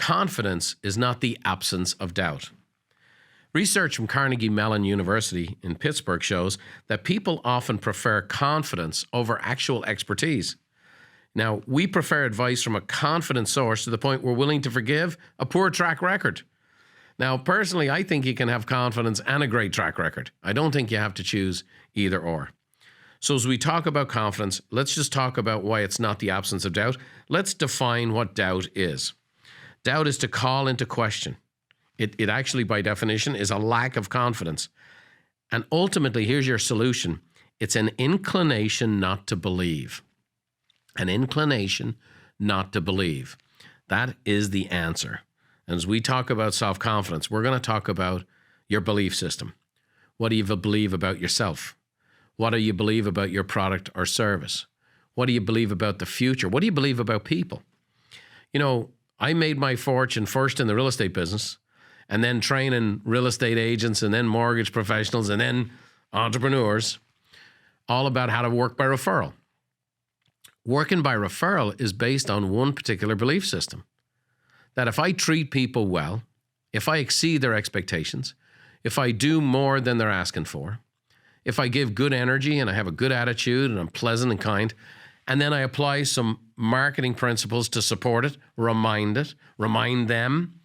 confidence is not the absence of doubt. Research from Carnegie Mellon University in Pittsburgh shows that people often prefer confidence over actual expertise. Now, we prefer advice from a confident source to the point we're willing to forgive a poor track record. Now, personally, I think you can have confidence and a great track record. I don't think you have to choose either or. So as we talk about confidence, let's just talk about why it's not the absence of doubt. Let's define what doubt is. Doubt is to call into question. It actually, by definition, is a lack of confidence. And ultimately, here's your solution. It's an inclination not to believe. An inclination not to believe. That is the answer. And as we talk about self-confidence, we're going to talk about your belief system. What do you believe about yourself? What do you believe about your product or service? What do you believe about the future? What do you believe about people? You know, I made my fortune first in the real estate business, and then training real estate agents, and then mortgage professionals, and then entrepreneurs, all about how to work by referral. Working by referral is based on one particular belief system. That if I treat people well, if I exceed their expectations, if I do more than they're asking for, if I give good energy and I have a good attitude and I'm pleasant and kind, and then I apply some marketing principles to support it, remind them,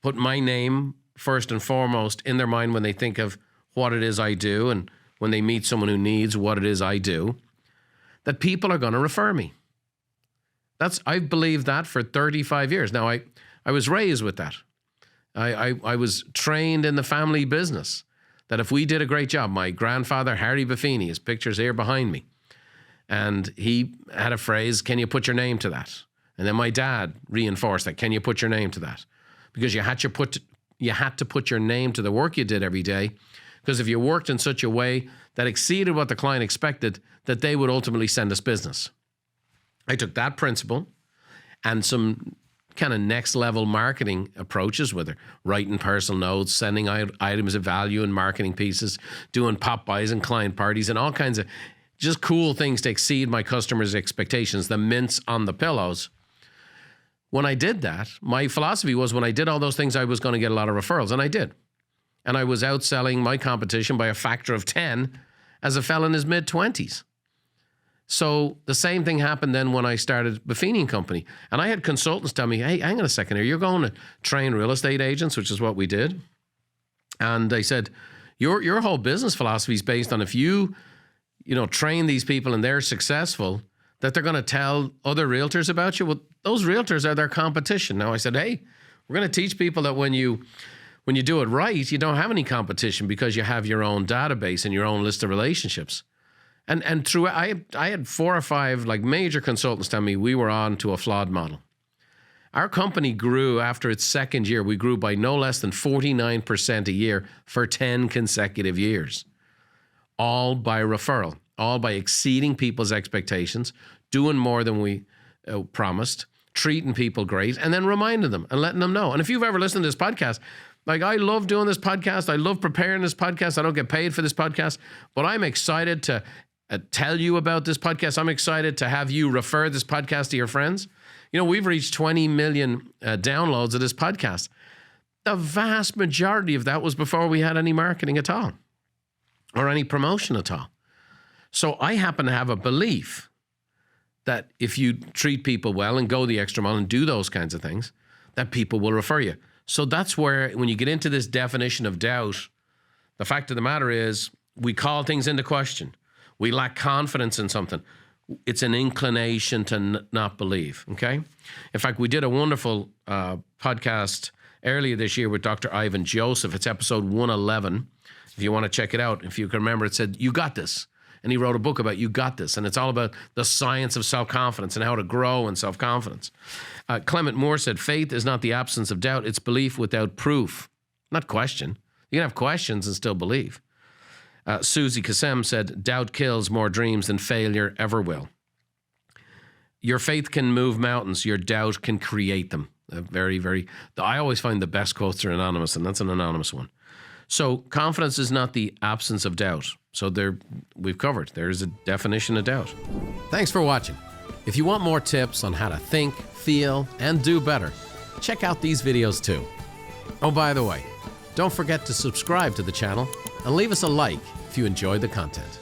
put my name first and foremost in their mind when they think of what it is I do, and when they meet someone who needs what it is I do, that people are going to refer me. I've believed that for 35 years. Now, I was raised with that. I was trained in the family business that if we did a great job, my grandfather, Harry Buffini, his picture's here behind me, and he had a phrase, can you put your name to that? And then my dad reinforced that, can you put your name to that? Because you had to put your name to the work you did every day, because if you worked in such a way that exceeded what the client expected, that they would ultimately send us business. I took that principle and some kind of next level marketing approaches, whether writing personal notes, sending out items of value and marketing pieces, doing pop buys and client parties, and all kinds of just cool things to exceed my customers' expectations, the mints on the pillows. When I did that, my philosophy was when I did all those things, I was going to get a lot of referrals, and I did. And I was outselling my competition by a factor of 10 as a fellow in his mid-20s. So the same thing happened then when I started Buffini & Company. And I had consultants tell me, hey, hang on a second here, you're going to train real estate agents, which is what we did. And they said, your whole business philosophy is based on if you train these people and they're successful, that they're going to tell other realtors about you. Well, those realtors are their competition. Now I said, hey, we're going to teach people that when you do it right, you don't have any competition because you have your own database and your own list of relationships. And through I had 4 or 5 major consultants tell me we were on to a flawed model. Our company grew after its second year. We grew by no less than 49% a year for 10 consecutive years. All by referral, all by exceeding people's expectations, doing more than we promised, treating people great, and then reminding them and letting them know. And if you've ever listened to this podcast, I love doing this podcast. I love preparing this podcast. I don't get paid for this podcast, but I'm excited to tell you about this podcast. I'm excited to have you refer this podcast to your friends. We've reached 20 million downloads of this podcast. The vast majority of that was before we had any marketing at all or any promotion at all. So I happen to have a belief that if you treat people well and go the extra mile and do those kinds of things, that people will refer you. So that's where, when you get into this definition of doubt, the fact of the matter is we call things into question. We lack confidence in something. It's an inclination to not believe, okay? In fact, we did a wonderful podcast earlier this year with Dr. Ivan Joseph. It's episode 111. If you want to check it out, if you can remember, it said, you got this. And he wrote a book about you got this. And it's all about the science of self-confidence and how to grow in self-confidence. Clement Moore said, faith is not the absence of doubt. It's belief without proof, not question. You can have questions and still believe. Susie Kassem said, doubt kills more dreams than failure ever will. Your faith can move mountains. Your doubt can create them. I always find the best quotes are anonymous, and that's an anonymous one. So confidence is not the absence of doubt. So we've covered. There's a definition of doubt. Thanks for watching. If you want more tips on how to think, feel, and do better, check out these videos too. Oh, by the way, don't forget to subscribe to the channel and leave us a like if you enjoyed the content.